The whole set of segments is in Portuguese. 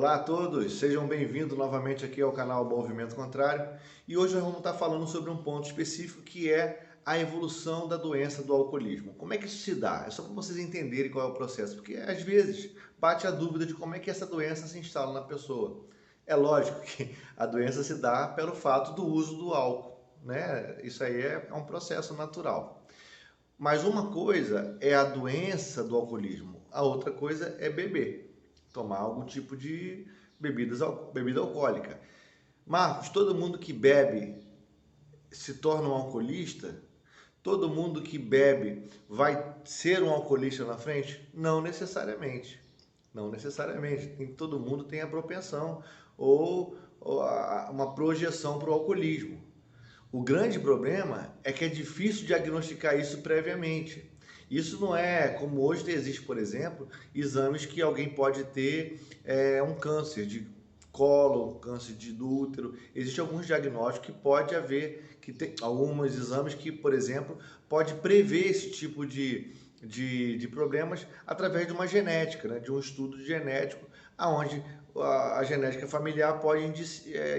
Olá a todos, sejam bem-vindos novamente aqui ao canal Movimento Contrário e hoje nós vamos estar falando sobre um ponto específico que é a evolução da doença do alcoolismo. Como é que isso se dá? É só para vocês entenderem qual é o processo, porque às vezes bate a dúvida de como é que essa doença se instala na pessoa. É lógico que a doença se dá pelo fato do uso do álcool, né? Isso aí é um processo natural. Mas uma coisa é a doença do alcoolismo, a outra coisa é beber, tomar algum tipo de bebida alcoólica. Marcos, todo mundo que bebe se torna um alcoolista? Todo mundo que bebe vai ser um alcoolista na frente? Não necessariamente. Não necessariamente. Todo mundo tem a propensão ou uma projeção para o alcoolismo. O grande problema é que é difícil diagnosticar isso previamente. Isso não é como hoje existe, por exemplo, exames que alguém pode ter um câncer de colo, câncer do útero. Existem alguns diagnósticos que pode haver, que tem alguns exames que, por exemplo, pode prever esse tipo de problemas através de uma genética, né? De um estudo genético, onde a genética familiar pode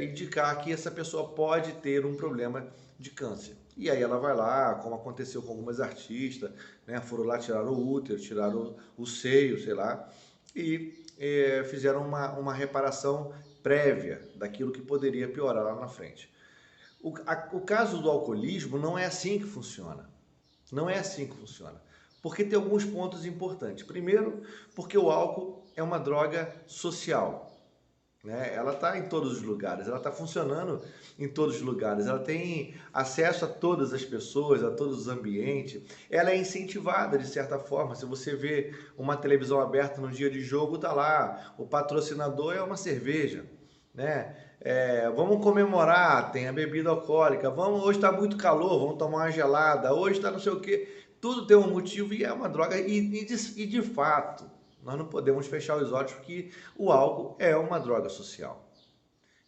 indicar que essa pessoa pode ter um problema de câncer. E aí ela vai lá, como aconteceu com algumas artistas, né? Foram lá, tiraram o útero, tiraram o seio, sei lá, e fizeram uma reparação prévia daquilo que poderia piorar lá na frente. O caso do alcoolismo não é assim que funciona. Não é assim que funciona. Porque tem alguns pontos importantes. Primeiro, porque o álcool é uma droga social, né? Ela está em todos os lugares, ela está funcionando em todos os lugares, ela tem acesso a todas as pessoas, a todos os ambientes, ela é incentivada de certa forma. Se você vê uma televisão aberta no dia de jogo, tá lá, o patrocinador é uma cerveja, né? Vamos comemorar, tem a bebida alcoólica, hoje está muito calor, vamos tomar uma gelada, hoje está não sei o quê, tudo tem um motivo e é uma droga, e de fato, nós não podemos fechar os olhos porque o álcool é uma droga social.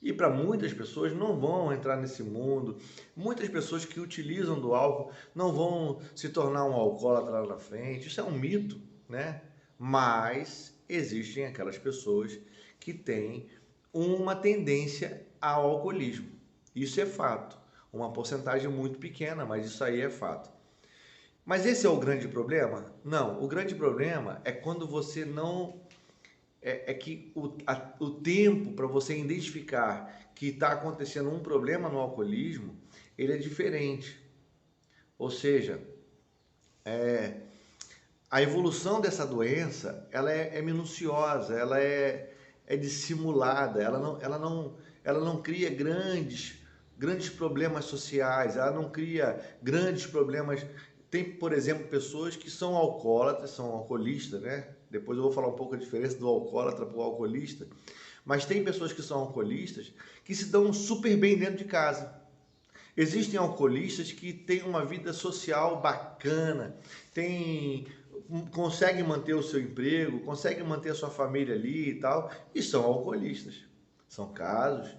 E para muitas pessoas não vão entrar nesse mundo, muitas pessoas que utilizam do álcool não vão se tornar um alcoólatra lá na frente, isso é um mito, né? Mas existem aquelas pessoas que têm uma tendência ao alcoolismo. Isso é fato. Uma porcentagem muito pequena, mas isso aí é fato. Mas esse é o grande problema? Não, o grande problema é quando você não. É que o tempo para você identificar que está acontecendo um problema no alcoolismo, ele é diferente. Ou seja, a evolução dessa doença, ela é minuciosa, ela é dissimulada, ela não cria grandes problemas sociais, ela não cria grandes problemas. Tem, por exemplo, pessoas que são alcoólatras, são alcoolistas, né? Depois eu vou falar um pouco a diferença do alcoólatra para o alcoolista. Mas tem pessoas que são alcoolistas que se dão super bem dentro de casa. Existem alcoolistas que têm uma vida social bacana, conseguem manter o seu emprego, conseguem manter a sua família ali e tal, e são alcoolistas. São casos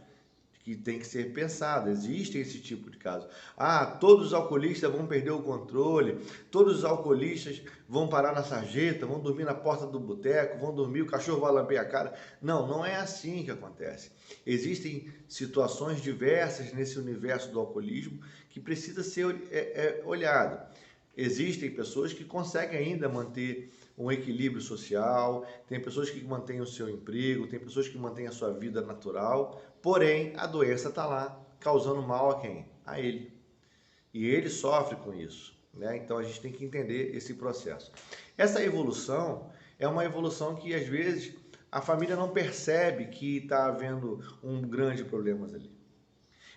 que tem que ser pensado. Existem esse tipo de casos. Ah, todos os alcoolistas vão perder o controle, todos os alcoolistas vão parar na sarjeta, vão dormir na porta do boteco, vão dormir, o cachorro vai lamber a cara. Não, não é assim que acontece. Existem situações diversas nesse universo do alcoolismo que precisa ser olhado. Existem pessoas que conseguem ainda manter um equilíbrio social, tem pessoas que mantêm o seu emprego, tem pessoas que mantêm a sua vida natural, porém a doença está lá, causando mal a quem? A ele. E ele sofre com isso, né? Então a gente tem que entender esse processo. Essa evolução é uma evolução que às vezes a família não percebe que está havendo um grande problema ali.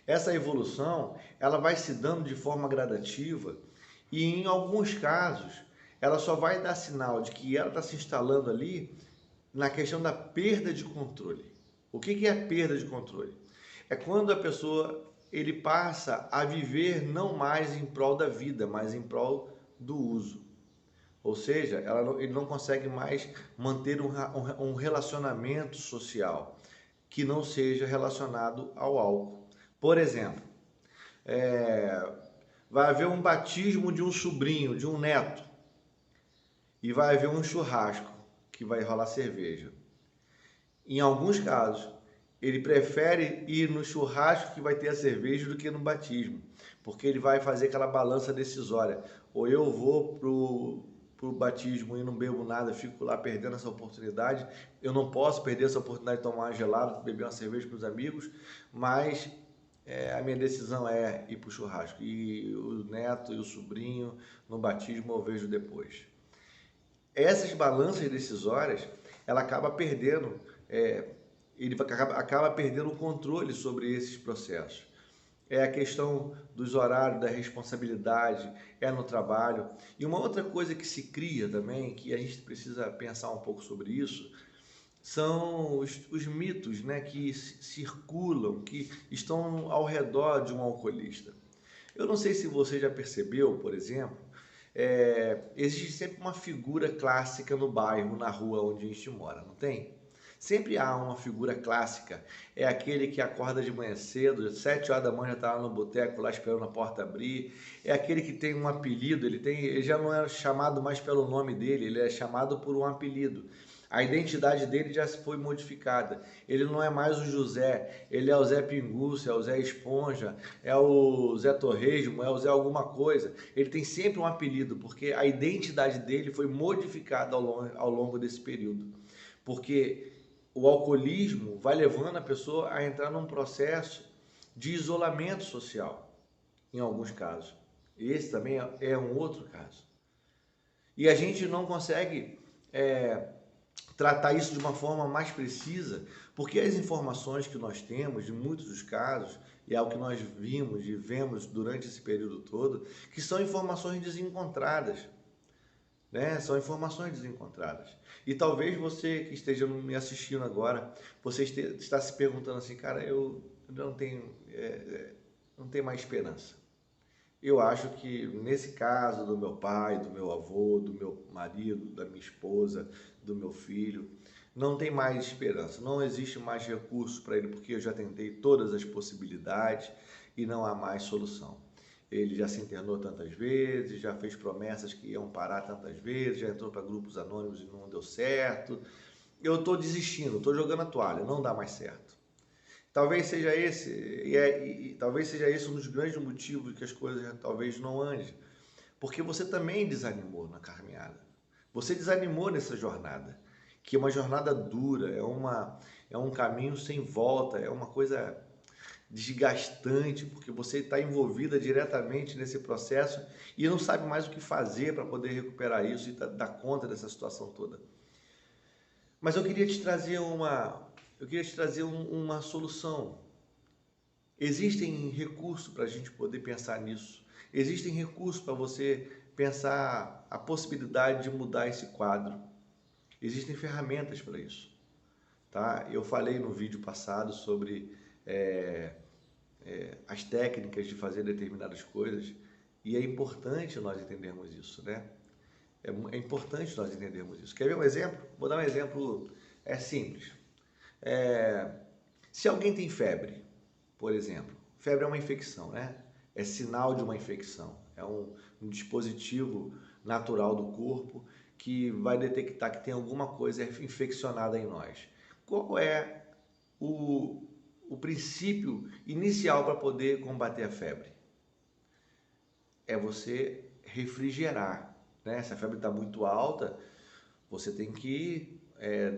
Essa evolução, ela vai se dando de forma gradativa e em alguns casos ela só vai dar sinal de que ela está se instalando ali na questão da perda de controle. O que é a perda de controle? É quando a pessoa ele passa a viver não mais em prol da vida, mas em prol do uso. Ou seja, ele não consegue mais manter um relacionamento social que não seja relacionado ao álcool. Por exemplo, vai haver um batismo de um sobrinho, de um neto, e vai haver um churrasco, que vai rolar cerveja. Em alguns casos, ele prefere ir no churrasco que vai ter a cerveja do que no batismo, porque ele vai fazer aquela balança decisória. Ou eu vou pro batismo e não bebo nada, fico lá perdendo essa oportunidade. Eu não posso perder essa oportunidade de tomar uma gelada, beber uma cerveja com os amigos, mas a minha decisão é ir para o churrasco. E o neto e o sobrinho no batismo eu vejo depois. Essas balanças decisórias, ela acaba perdendo, acaba perdendo o controle sobre esses processos. É a questão dos horários, da responsabilidade, é no trabalho. E uma outra coisa que se cria também, que a gente precisa pensar um pouco sobre isso, são os mitos, né, que circulam, que estão ao redor de um alcoolista. Eu não sei se você já percebeu, por exemplo, existe sempre uma figura clássica no bairro, na rua onde a gente mora, não tem? Sempre há uma figura clássica. É aquele que acorda de manhã cedo, às 7 horas da manhã já está lá no boteco, lá esperando a porta abrir. É aquele que tem um apelido, ele já não é chamado mais pelo nome dele, ele é chamado por um apelido. A identidade dele já foi modificada. Ele não é mais o José, ele é o Zé Pinguço, é o Zé Esponja, é o Zé Torresmo, é o Zé alguma coisa. Ele tem sempre um apelido, porque a identidade dele foi modificada ao longo desse período. Porque o alcoolismo vai levando a pessoa a entrar num processo de isolamento social, em alguns casos. Esse também é um outro caso. E a gente não consegue tratar isso de uma forma mais precisa, porque as informações que nós temos, de muitos dos casos, e é o que nós vimos e vemos durante esse período todo, que são informações desencontradas, né? São informações desencontradas. E talvez você que esteja me assistindo agora, você está se perguntando assim, cara, eu não tenho, não tenho mais esperança. Eu acho que nesse caso do meu pai, do meu avô, do meu marido, da minha esposa, do meu filho, não tem mais esperança, não existe mais recurso para ele, porque eu já tentei todas as possibilidades e não há mais solução. Ele já se internou tantas vezes, já fez promessas que iam parar tantas vezes, já entrou para grupos anônimos e não deu certo. Eu estou desistindo, estou jogando a toalha, não dá mais certo. Talvez seja esse, talvez seja esse um dos grandes motivos que as coisas talvez não andem, porque você também desanimou na caminhada. Você desanimou nessa jornada, que é uma jornada dura, é um caminho sem volta, é uma coisa desgastante, porque você está envolvida diretamente nesse processo e não sabe mais o que fazer para poder recuperar isso e dar conta dessa situação toda. Mas eu queria te trazer uma solução. Existem recursos para a gente poder pensar nisso. Existem recursos para você pensar a possibilidade de mudar esse quadro. Existem ferramentas para isso. Tá? Eu falei no vídeo passado sobre as técnicas de fazer determinadas coisas e é importante nós entendermos isso, né? É importante nós entendermos isso. Quer ver um exemplo? Vou dar um exemplo simples. Se alguém tem febre, por exemplo, febre é uma infecção, né? É sinal de uma infecção. É um dispositivo natural do corpo que vai detectar que tem alguma coisa infeccionada em nós. Qual é o princípio inicial para poder combater a febre? É você refrigerar, né? Se a febre está muito alta, você tem que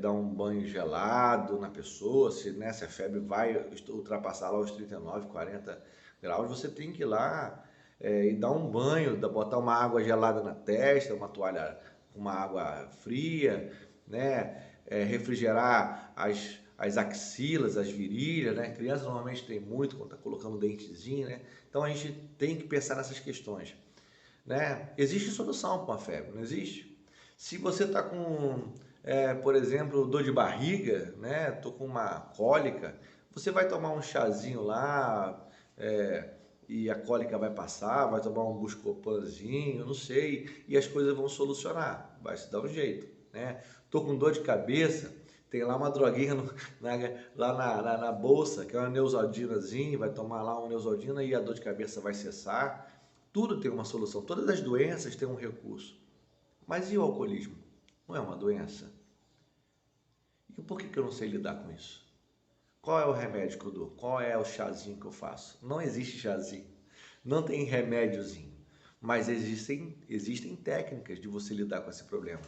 dar um banho gelado na pessoa, se a febre vai ultrapassar lá os 39, 40 graus, você tem que ir lá e dar um banho, botar uma água gelada na testa, uma toalha com uma água fria, né? Refrigerar as axilas, as virilhas, né? Criança normalmente tem muito quando está colocando dentezinho, né? Então a gente tem que pensar nessas questões, né? Existe solução para uma febre, não existe? Se você está com, por exemplo, dor de barriga, né? Tô com uma cólica, você vai tomar um chazinho lá e a cólica vai passar, vai tomar um Buscopanzinho, não sei, e as coisas vão solucionar, vai se dar um jeito, né? Tô com dor de cabeça, tem lá uma droguinha lá na bolsa, que é uma Neosaldinazinha, vai tomar lá uma Neosaldina e a dor de cabeça vai cessar. Tudo tem uma solução, todas as doenças têm um recurso. Mas e o alcoolismo? Não é uma doença? E por que eu não sei lidar com isso? Qual é o remédio que eu dou? Qual é o chazinho que eu faço? Não existe chazinho, não tem remédiozinho, mas existem técnicas de você lidar com esse problema.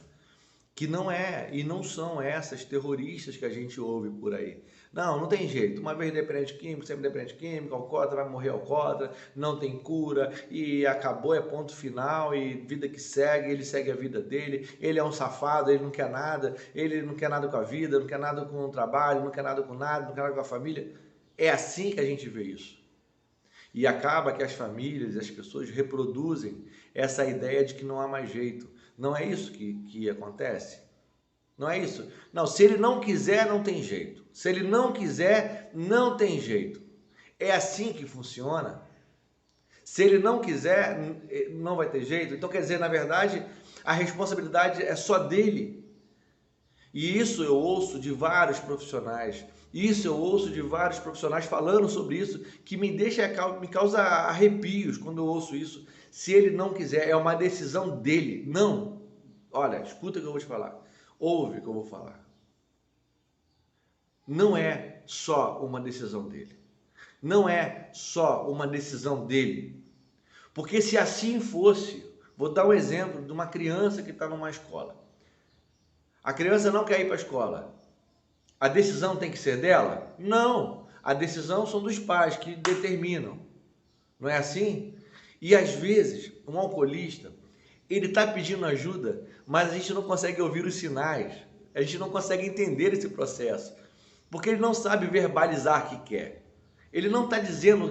Que não é e não são essas terroristas que a gente ouve por aí. Não, não tem jeito. Uma vez dependente químico, sempre dependente químico, alcoólatra, vai morrer alcoólatra, não tem cura e acabou, é ponto final e vida que segue, ele segue a vida dele, ele é um safado, ele não quer nada, ele não quer nada com a vida, não quer nada com o trabalho, não quer nada com nada, não quer nada com a família. É assim que a gente vê isso. E acaba que as famílias, as pessoas reproduzem essa ideia de que não há mais jeito. Não é isso que acontece? Não é isso? Não, se ele não quiser, não tem jeito. Se ele não quiser, não tem jeito. É assim que funciona? Se ele não quiser, não vai ter jeito? Então, quer dizer, na verdade, a responsabilidade é só dele. E isso eu ouço de vários profissionais. Isso eu ouço de vários profissionais falando sobre isso, que me causa arrepios quando eu ouço isso. Se ele não quiser, é uma decisão dele. Não. Olha, escuta o que eu vou te falar. Ouve o que eu vou falar. Não é só uma decisão dele. Não é só uma decisão dele. Porque se assim fosse, vou dar um exemplo de uma criança que está numa escola. A criança não quer ir para a escola. A decisão tem que ser dela? Não. A decisão são dos pais que determinam. Não é assim? E às vezes, um alcoolista, ele está pedindo ajuda, mas a gente não consegue ouvir os sinais. A gente não consegue entender esse processo. Porque ele não sabe verbalizar que quer. Ele não está dizendo,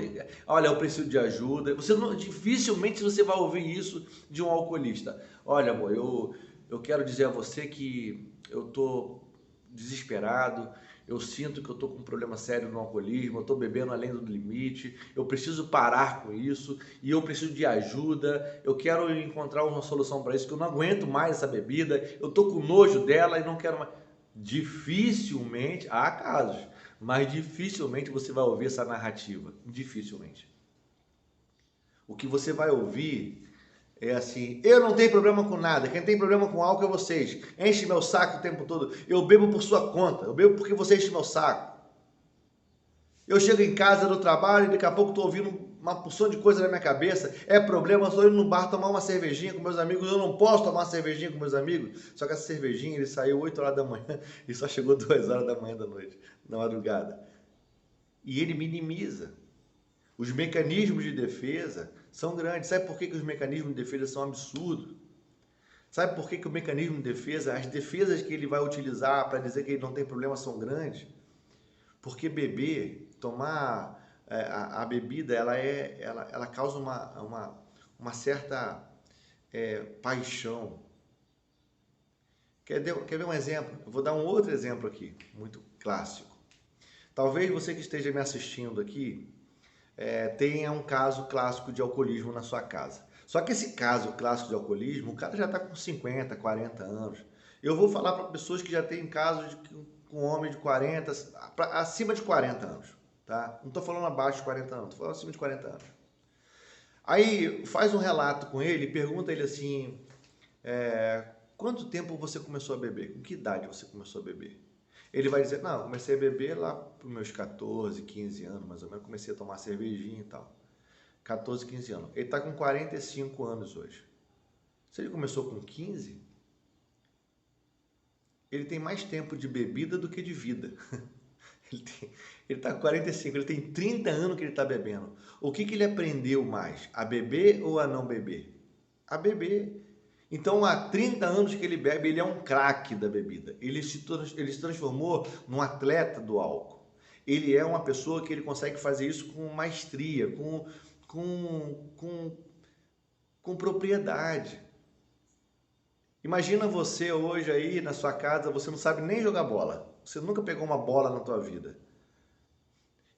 olha, eu preciso de ajuda. Dificilmente você vai ouvir isso de um alcoolista. Olha, amor, eu quero dizer a você que eu estou desesperado, eu sinto que eu estou com um problema sério no alcoolismo, eu estou bebendo além do limite, eu preciso parar com isso e eu preciso de ajuda, eu quero encontrar uma solução para isso, que eu não aguento mais essa bebida, eu estou com nojo dela e não quero mais. Dificilmente, há casos, mas dificilmente você vai ouvir essa narrativa, dificilmente. O que você vai ouvir é assim, eu não tenho problema com nada, quem tem problema com álcool é vocês, enche meu saco o tempo todo, eu bebo por sua conta, eu bebo porque você enche meu saco. Eu chego em casa do trabalho e daqui a pouco estou ouvindo uma porção de coisa na minha cabeça, é problema, eu estou indo no bar tomar uma cervejinha com meus amigos, eu não posso tomar uma cervejinha com meus amigos, só que essa cervejinha, ele saiu 8 horas da manhã e só chegou 2 horas da manhã da noite, na madrugada. E ele minimiza. Os mecanismos de defesa são grandes. Sabe por que os mecanismos de defesa são absurdos? Sabe por que o mecanismo de defesa, as defesas que ele vai utilizar para dizer que ele não tem problema são grandes? Porque beber, tomar a bebida, ela causa uma certa paixão. Quer ver um exemplo? Eu vou dar um outro exemplo aqui, muito clássico. Talvez você que esteja me assistindo aqui tenha um caso clássico de alcoolismo na sua casa. Só que esse caso clássico de alcoolismo, o cara já está com 50, 40 anos. Eu vou falar para pessoas que já têm casos com homem de 40, acima de 40 anos. Tá? Não estou falando abaixo de 40 anos, estou falando acima de 40 anos. Aí faz um relato com ele, pergunta ele assim, quanto tempo você começou a beber? Com que idade você começou a beber? Ele vai dizer, não, comecei a beber lá para os meus 14, 15 anos, mais ou menos, comecei a tomar cervejinha e tal. 14, 15 anos. Ele está com 45 anos hoje. Se ele começou com 15, ele tem mais tempo de bebida do que de vida. Ele está com 45, ele tem 30 anos que ele está bebendo. O que ele aprendeu mais? A beber ou a não beber? A beber. Então, há 30 anos que ele bebe, ele é um craque da bebida. Ele se transformou num atleta do álcool. Ele é uma pessoa que ele consegue fazer isso com maestria, com propriedade. Imagina você hoje aí na sua casa, você não sabe nem jogar bola. Você nunca pegou uma bola na tua vida.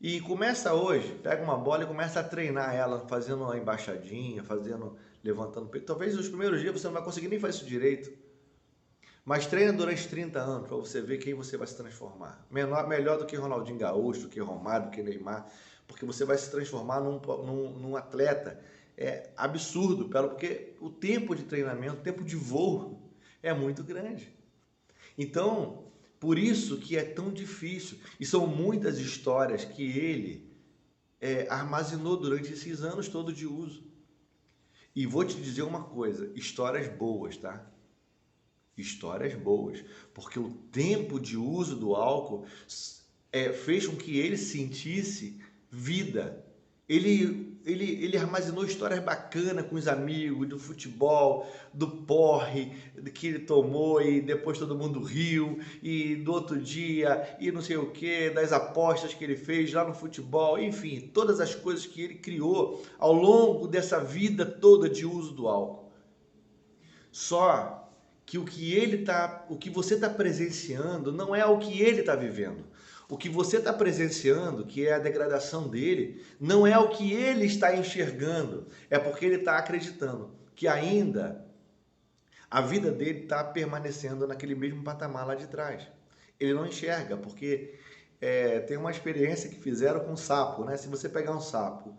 E começa hoje, pega uma bola e começa a treinar ela, fazendo uma embaixadinha, levantando o peito. Talvez nos primeiros dias você não vai conseguir nem fazer isso direito. Mas treina durante 30 anos para você ver quem você vai se transformar. Melhor do que Ronaldinho Gaúcho, do que Romário, do que Neymar. Porque você vai se transformar num atleta absurdo. Porque o tempo de treinamento, o tempo de voo é muito grande. Então, Por isso que é tão difícil. E são muitas histórias que ele armazenou durante esses anos todos de uso. E vou te dizer uma coisa, histórias boas, tá? Histórias boas, porque o tempo de uso do álcool fez com que ele sentisse vida. Ele armazenou histórias bacanas com os amigos, do futebol, do porre que ele tomou e depois todo mundo riu, e do outro dia, e não sei o que, das apostas que ele fez lá no futebol, enfim, todas as coisas que ele criou ao longo dessa vida toda de uso do álcool. Só que o que você está presenciando não é o que ele está vivendo. O que você está presenciando, que é a degradação dele, não é o que ele está enxergando. É porque ele está acreditando que ainda a vida dele está permanecendo naquele mesmo patamar lá de trás. Ele não enxerga, porque tem uma experiência que fizeram com um sapo, né? Se você pegar um sapo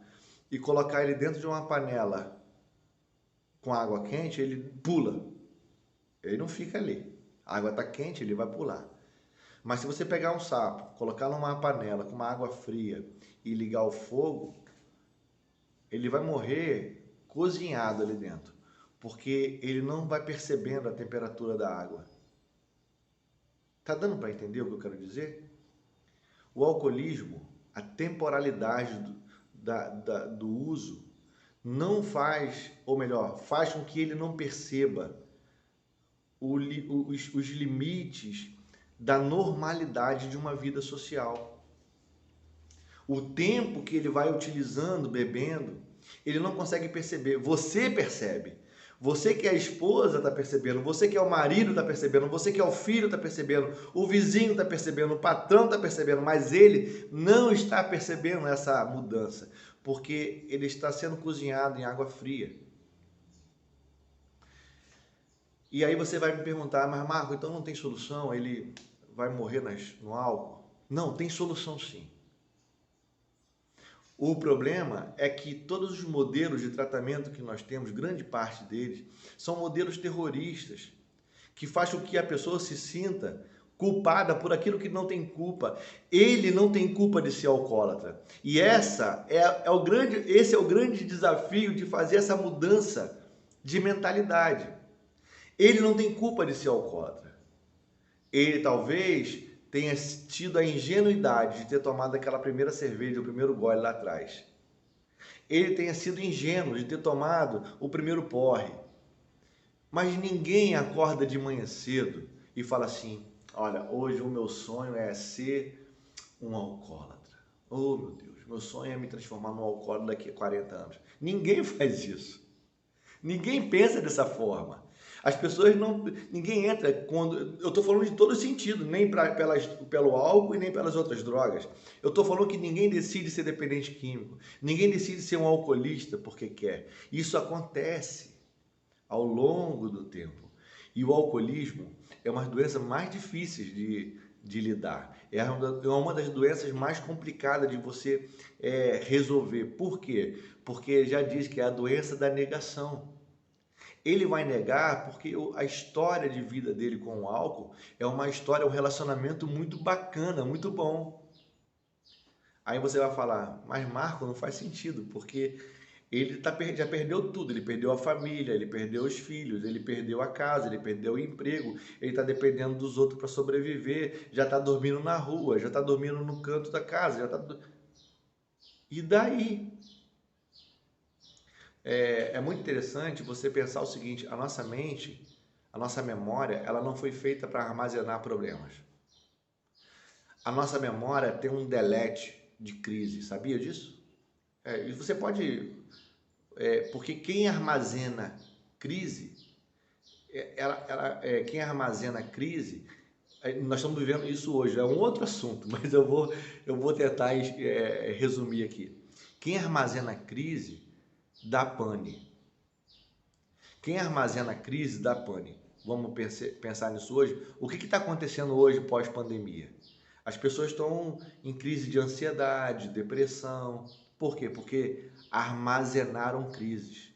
e colocar ele dentro de uma panela com água quente, ele pula. Ele não fica ali. A água está quente, ele vai pular. Mas se você pegar um sapo, colocar numa panela com uma água fria e ligar o fogo, ele vai morrer cozinhado ali dentro, porque ele não vai percebendo a temperatura da água. Tá dando para entender o que eu quero dizer? O alcoolismo, a temporalidade do uso, não faz, ou melhor, faz com que ele não perceba os limites da normalidade de uma vida social. O tempo que ele vai utilizando, bebendo, ele não consegue perceber. Você percebe. Você que é a esposa está percebendo, você que é o marido está percebendo, você que é o filho está percebendo, o vizinho está percebendo, o patrão está percebendo, mas ele não está percebendo essa mudança, porque ele está sendo cozinhado em água fria. E aí você vai me perguntar, mas Marco, então não tem solução? Ele vai morrer no álcool? Não, tem solução sim. O problema é que todos os modelos de tratamento que nós temos, grande parte deles, são modelos terroristas, que faz com que a pessoa se sinta culpada por aquilo que não tem culpa. Ele não tem culpa de ser alcoólatra. E esse é o grande desafio de fazer essa mudança de mentalidade. Ele não tem culpa de ser alcoólatra. Ele talvez tenha tido a ingenuidade de ter tomado aquela primeira cerveja, o primeiro gole lá atrás. Ele tenha sido ingênuo de ter tomado o primeiro porre. Mas ninguém acorda de manhã cedo e fala assim, olha, hoje o meu sonho é ser um alcoólatra. Oh, meu Deus, meu sonho é me transformar num alcoólatra daqui a 40 anos. Ninguém faz isso. Ninguém pensa dessa forma. As pessoas não... Ninguém entra quando... Eu estou falando de todo sentido, nem pelo álcool e nem pelas outras drogas. Eu estou falando que ninguém decide ser dependente químico. Ninguém decide ser um alcoolista porque quer. Isso acontece ao longo do tempo. E o alcoolismo é uma das doenças mais difíceis de lidar. É uma das doenças mais complicadas de você resolver. Por quê? Porque já diz que é a doença da negação. Ele vai negar porque a história de vida dele com o álcool é uma história, um relacionamento muito bacana, muito bom. Aí você vai falar, mas Marco, não faz sentido, porque ele já perdeu tudo, ele perdeu a família, ele perdeu os filhos, ele perdeu a casa, ele perdeu o emprego, ele está dependendo dos outros para sobreviver, já está dormindo na rua, já está dormindo no canto da casa, já tá... E daí? É muito interessante você pensar o seguinte, a nossa mente, a nossa memória, ela não foi feita para armazenar problemas. A nossa memória tem um delete de crise, sabia disso? E você pode... porque quem armazena crise, quem armazena crise, nós estamos vivendo isso hoje, é um outro assunto, mas eu vou tentar resumir aqui. Quem armazena crise dá pane. Quem armazena crise dá pane. Vamos pensar nisso hoje? O que está acontecendo hoje pós-pandemia? As pessoas estão em crise de ansiedade, depressão. Por quê? Porque armazenaram crises.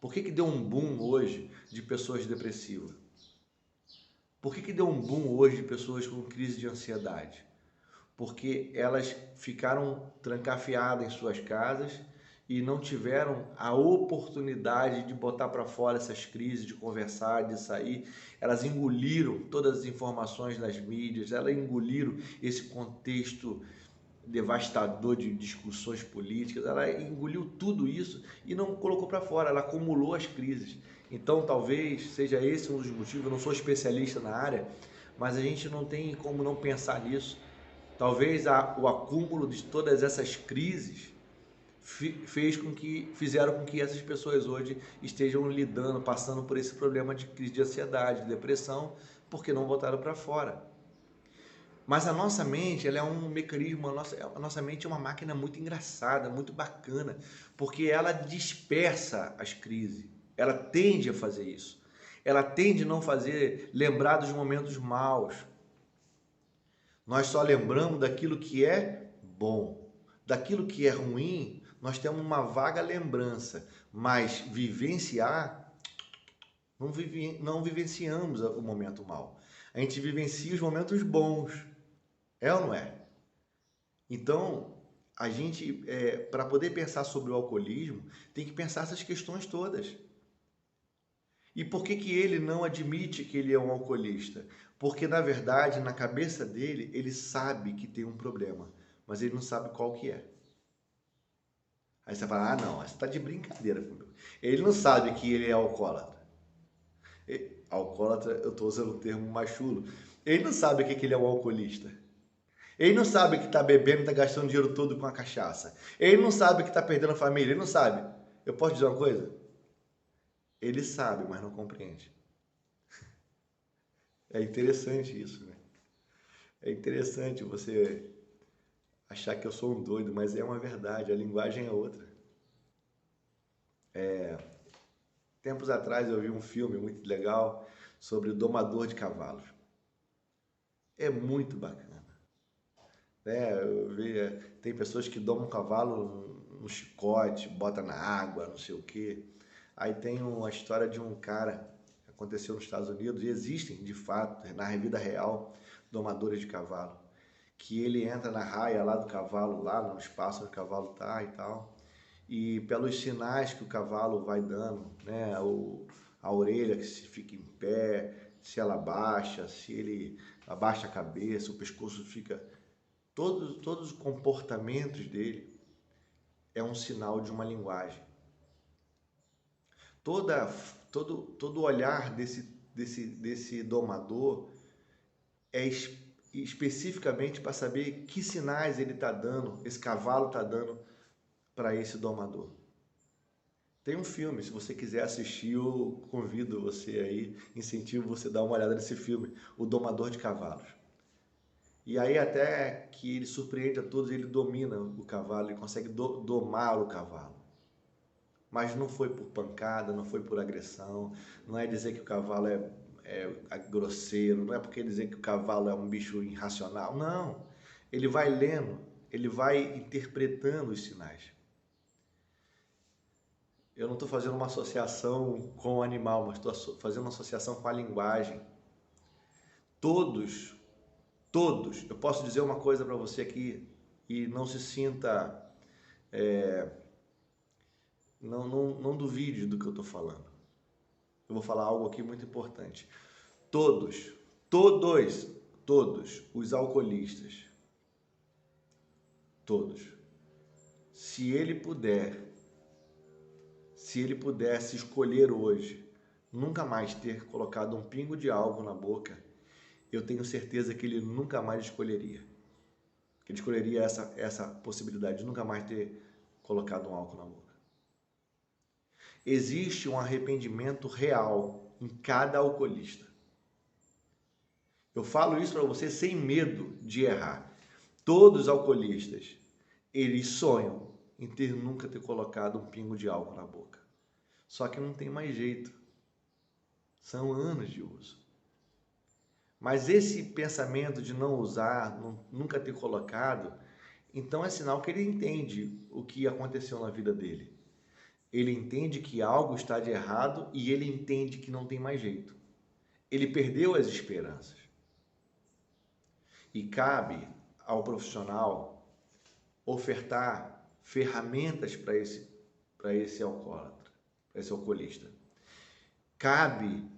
Por que deu um boom hoje de pessoas depressivas? Por que deu um boom hoje de pessoas com crise de ansiedade? Porque elas ficaram trancafiadas em suas casas e não tiveram a oportunidade de botar para fora essas crises, de conversar, de sair. Elas engoliram todas as informações das mídias, elas engoliram esse contexto devastador de discussões políticas, ela engoliu tudo isso e não colocou para fora, ela acumulou as crises. Então, talvez seja esse um dos motivos. Eu não sou especialista na área, mas a gente não tem como não pensar nisso. Talvez o acúmulo de todas essas crises fizeram com que essas pessoas hoje estejam lidando, passando por esse problema de crise de ansiedade, de depressão, porque não botaram para fora. Mas a nossa mente, ela é um mecanismo, a nossa mente é uma máquina muito engraçada, muito bacana, porque ela dispersa as crises, ela tende a fazer isso. Ela tende a não fazer lembrar dos momentos maus. Nós só lembramos daquilo que é bom. Daquilo que é ruim, nós temos uma vaga lembrança, mas vivenciar, não vivenciamos o momento mau. A gente vivencia os momentos bons. É ou não é? Então, a gente, para poder pensar sobre o alcoolismo, tem que pensar essas questões todas. E por que ele não admite que ele é um alcoolista? Porque, na verdade, na cabeça dele, ele sabe que tem um problema, mas ele não sabe qual que é. Aí você fala, ah, não, você está de brincadeira comigo. Ele não sabe que ele é alcoólatra. Alcoólatra, eu estou usando o termo mais chulo. Ele não sabe que ele é um alcoolista. Ele não sabe que está bebendo e está gastando o dinheiro todo com a cachaça. Ele não sabe que está perdendo a família. Ele não sabe. Eu posso dizer uma coisa? Ele sabe, mas não compreende. É interessante isso, né? É interessante você achar que eu sou um doido, mas é uma verdade. A linguagem é outra. Tempos atrás eu vi um filme muito legal sobre o domador de cavalos. É muito bacana. Eu vi, tem pessoas que domam um cavalo no chicote, bota na água, não sei o quê. Aí tem uma história de um cara que aconteceu nos Estados Unidos, e existem, de fato, na vida real, domadores de cavalo, que ele entra na raia lá do cavalo, lá no espaço onde o cavalo tá e tal, e pelos sinais que o cavalo vai dando, né, a orelha que se fica em pé, se ela abaixa, se ele abaixa a cabeça, o pescoço fica... Todos os comportamentos dele é um sinal de uma linguagem. Todo olhar desse domador é especificamente para saber que sinais ele está dando, esse cavalo está dando para esse domador. Tem um filme, se você quiser assistir, eu convido você aí, incentivo você a dar uma olhada nesse filme, O Domador de Cavalos. E aí até que ele surpreende a todos, ele domina o cavalo, ele consegue domar o cavalo. Mas não foi por pancada, não foi por agressão, não é dizer que o cavalo é grosseiro, não é porque dizer que o cavalo é um bicho irracional, não. Ele vai lendo, ele vai interpretando os sinais. Eu não estou fazendo uma associação com o animal, mas estou fazendo uma associação com a linguagem. Todos, eu posso dizer uma coisa para você aqui e não se sinta... Não duvide do que eu estou falando. Eu vou falar algo aqui muito importante. Todos os alcoolistas, todos, se ele pudesse escolher hoje, nunca mais ter colocado um pingo de álcool na boca, eu tenho certeza que ele nunca mais escolheria. Que ele escolheria essa possibilidade de nunca mais ter colocado um álcool na boca. Existe um arrependimento real em cada alcoolista. Eu falo isso para você sem medo de errar. Todos os alcoolistas, eles sonham em nunca ter colocado um pingo de álcool na boca. Só que não tem mais jeito. São anos de uso. Mas esse pensamento de não usar, nunca ter colocado, então é sinal que ele entende o que aconteceu na vida dele. Ele entende que algo está de errado e ele entende que não tem mais jeito. ele perdeu as esperanças. E cabe ao profissional ofertar ferramentas para esse alcoólatra, para esse alcoolista. Cabe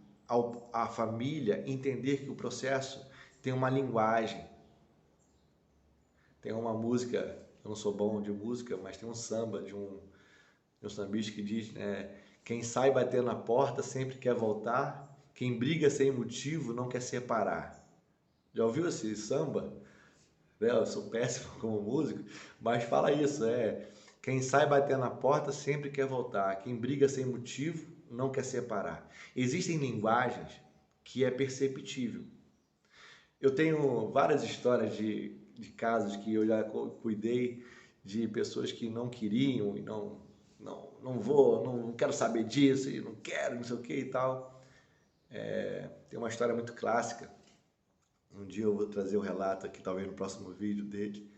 à família entender que o processo tem uma linguagem. Tem uma música, eu não sou bom de música, mas tem um samba de um sambista que diz, né, quem sai bater na porta sempre quer voltar, quem briga sem motivo não quer separar. Já ouviu esse samba? Eu sou péssimo como músico, mas fala isso, quem sai bater na porta sempre quer voltar, quem briga sem motivo não quer separar. Existem linguagens que é perceptível. Eu tenho várias histórias de casos que eu já cuidei de pessoas que não queriam e não quero saber disso, e não quero, não sei o que e tal. Tem uma história muito clássica. Um dia eu vou trazer o relato aqui, talvez no próximo vídeo dele,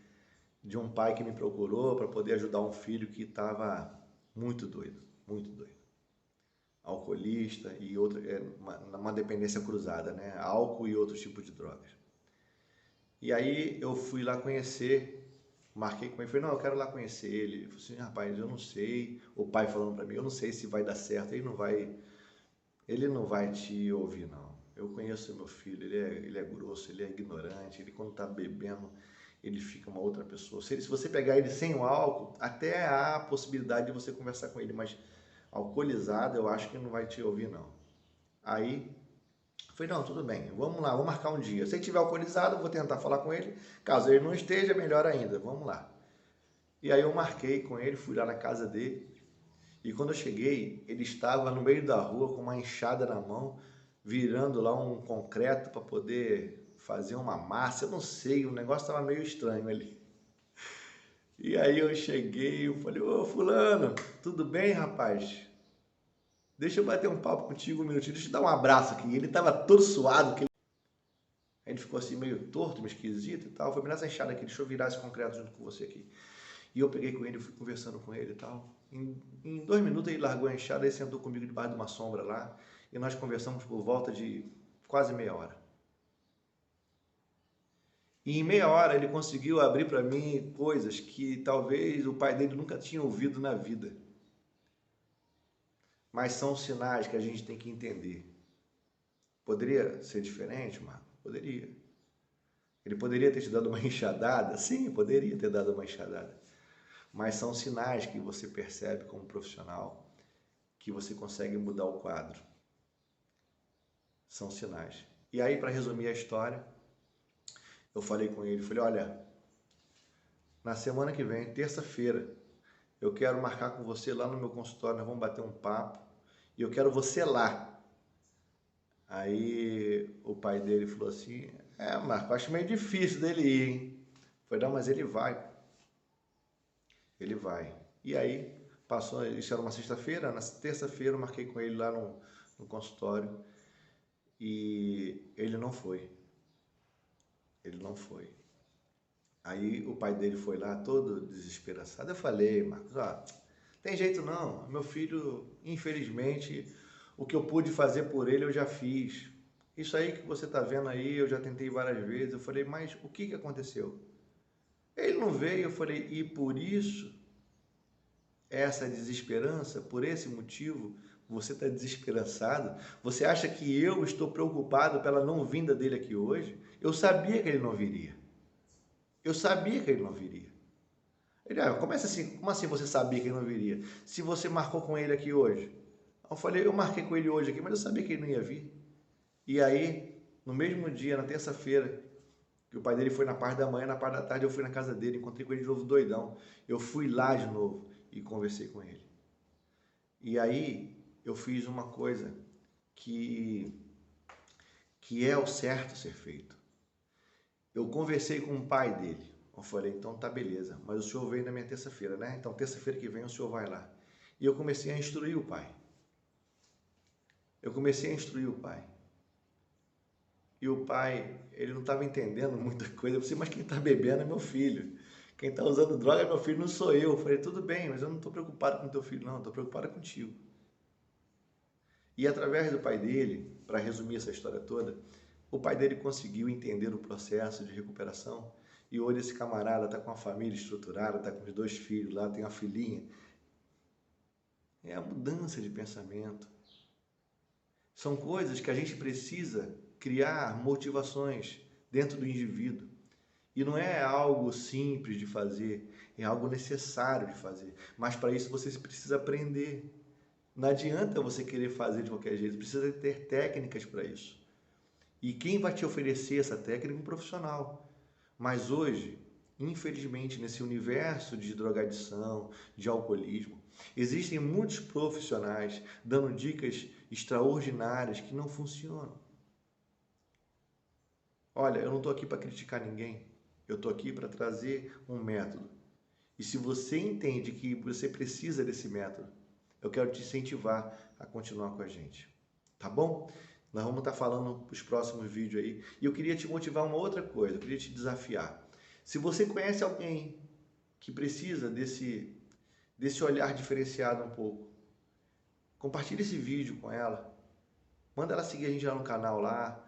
de um pai que me procurou para poder ajudar um filho que estava muito doido, alcoolista e uma dependência cruzada, né? Álcool e outros tipos de drogas. E aí eu fui lá conhecer, marquei com ele, falei, não, eu quero lá conhecer ele. Ele falou assim, rapaz, eu não sei, o pai falando para mim, eu não sei se vai dar certo, ele não vai te ouvir não. Eu conheço meu filho, ele é grosso, ele é ignorante, ele quando tá bebendo, ele fica uma outra pessoa. Se você pegar ele sem o álcool, até há a possibilidade de você conversar com ele, mas alcoolizado eu acho que não vai te ouvir não. Aí, eu falei, não, tudo bem, vamos lá, vamos marcar um dia. Se ele estiver alcoolizado, eu vou tentar falar com ele. Caso ele não esteja, melhor ainda, vamos lá. E aí eu marquei com ele, fui lá na casa dele. E quando eu cheguei, ele estava no meio da rua com uma enxada na mão, virando lá um concreto para poder fazer uma massa. Eu não sei, o negócio estava meio estranho ali. E aí eu cheguei, eu falei, ô fulano, tudo bem, rapaz? Deixa eu bater um papo contigo um minutinho, deixa eu dar um abraço aqui. Ele estava todo suado, ele ficou assim meio torto, meio esquisito e tal. Foi nessa enxada aqui, deixa eu virar esse concreto junto com você aqui. E eu peguei com ele, fui conversando com ele e tal. Em 2 minutos ele largou a enxada e sentou comigo debaixo de uma sombra lá. E nós conversamos por volta de quase meia hora. E em meia hora ele conseguiu abrir para mim coisas que talvez o pai dele nunca tinha ouvido na vida. Mas são sinais que a gente tem que entender. Poderia ser diferente, Marco? Poderia. Ele poderia ter te dado uma enxadada? Sim, poderia ter dado uma enxadada. Mas são sinais que você percebe como profissional que você consegue mudar o quadro. São sinais. E aí, para resumir a história, eu falei com ele, falei, olha, na semana que vem, terça-feira, eu quero marcar com você lá no meu consultório, nós vamos bater um papo, e eu quero você lá. Aí o pai dele falou assim, Marco, acho meio difícil dele ir, hein? Falei, não, mas ele vai. Ele vai. E aí, passou, isso era uma sexta-feira, na terça-feira eu marquei com ele lá no consultório e ele não foi. Ele não foi. Aí o pai dele foi lá todo desesperançado. Eu falei, Marcos, tem jeito não, meu filho, infelizmente, o que eu pude fazer por ele eu já fiz. Isso aí que você está vendo aí, eu já tentei várias vezes. Eu falei, mas o que aconteceu? Ele não veio, eu falei, e por isso, essa desesperança, por esse motivo, você está desesperançado? Você acha que eu estou preocupado pela não vinda dele aqui hoje? Eu sabia que ele não viria. Eu sabia que ele não viria. Ele, como assim você sabia que ele não viria? Se você marcou com ele aqui hoje. Eu falei, eu marquei com ele hoje aqui, mas eu sabia que ele não ia vir. E aí, no mesmo dia, na terça-feira, que o pai dele foi na parte da manhã, na parte da tarde eu fui na casa dele, encontrei com ele de novo doidão. Eu fui lá de novo e conversei com ele. E aí, eu fiz uma coisa que é o certo ser feito. Eu conversei com o pai dele. Eu falei, então tá beleza, mas o senhor veio na minha terça-feira, né? Então terça-feira que vem o senhor vai lá. E eu comecei a instruir o pai. E o pai, ele não estava entendendo muita coisa. Eu falei, mas quem está bebendo é meu filho. Quem está usando droga é meu filho, não sou eu. Eu falei, tudo bem, mas eu não estou preocupado com teu filho, não. Estou preocupado contigo. E através do pai dele, para resumir essa história toda, o pai dele conseguiu entender o processo de recuperação e hoje esse camarada está com a família estruturada, está com os 2 filhos lá, tem uma filhinha. É a mudança de pensamento. São coisas que a gente precisa criar motivações dentro do indivíduo. E não é algo simples de fazer, é algo necessário de fazer. Mas para isso você precisa aprender. Não adianta você querer fazer de qualquer jeito, precisa ter técnicas para isso. E quem vai te oferecer essa técnica é um profissional. Mas hoje, infelizmente, nesse universo de drogadição, de alcoolismo, existem muitos profissionais dando dicas extraordinárias que não funcionam. Olha, eu não estou aqui para criticar ninguém, eu estou aqui para trazer um método. E se você entende que você precisa desse método, eu quero te incentivar a continuar com a gente. Tá bom? Nós vamos estar falando nos próximos vídeos aí. E eu queria te motivar uma outra coisa, eu queria te desafiar. Se você conhece alguém que precisa desse olhar diferenciado um pouco, compartilhe esse vídeo com ela. Manda ela seguir a gente lá no canal lá.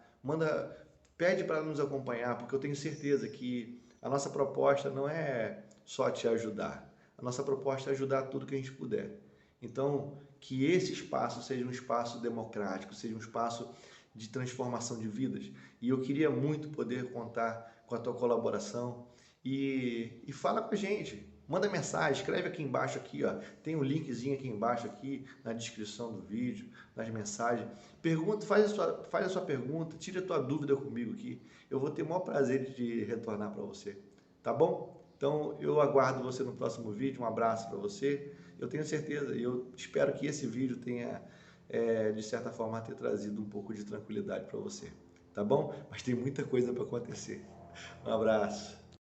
Pede para nos acompanhar, porque eu tenho certeza que a nossa proposta não é só te ajudar. A nossa proposta é ajudar tudo que a gente puder. Então, que esse espaço seja um espaço democrático, seja um espaço de transformação de vidas. E eu queria muito poder contar com a tua colaboração. E fala com a gente. Manda mensagem, escreve aqui embaixo, aqui, ó. Tem um linkzinho aqui embaixo, aqui na descrição do vídeo, nas mensagens. Pergunta, faz a sua pergunta, tira a tua dúvida comigo aqui. Eu vou ter o maior prazer de retornar para você. Tá bom? Então, eu aguardo você no próximo vídeo. Um abraço para você. Eu tenho certeza e eu espero que esse vídeo tenha, de certa forma, ter trazido um pouco de tranquilidade para você. Tá bom? Mas tem muita coisa para acontecer. Um abraço.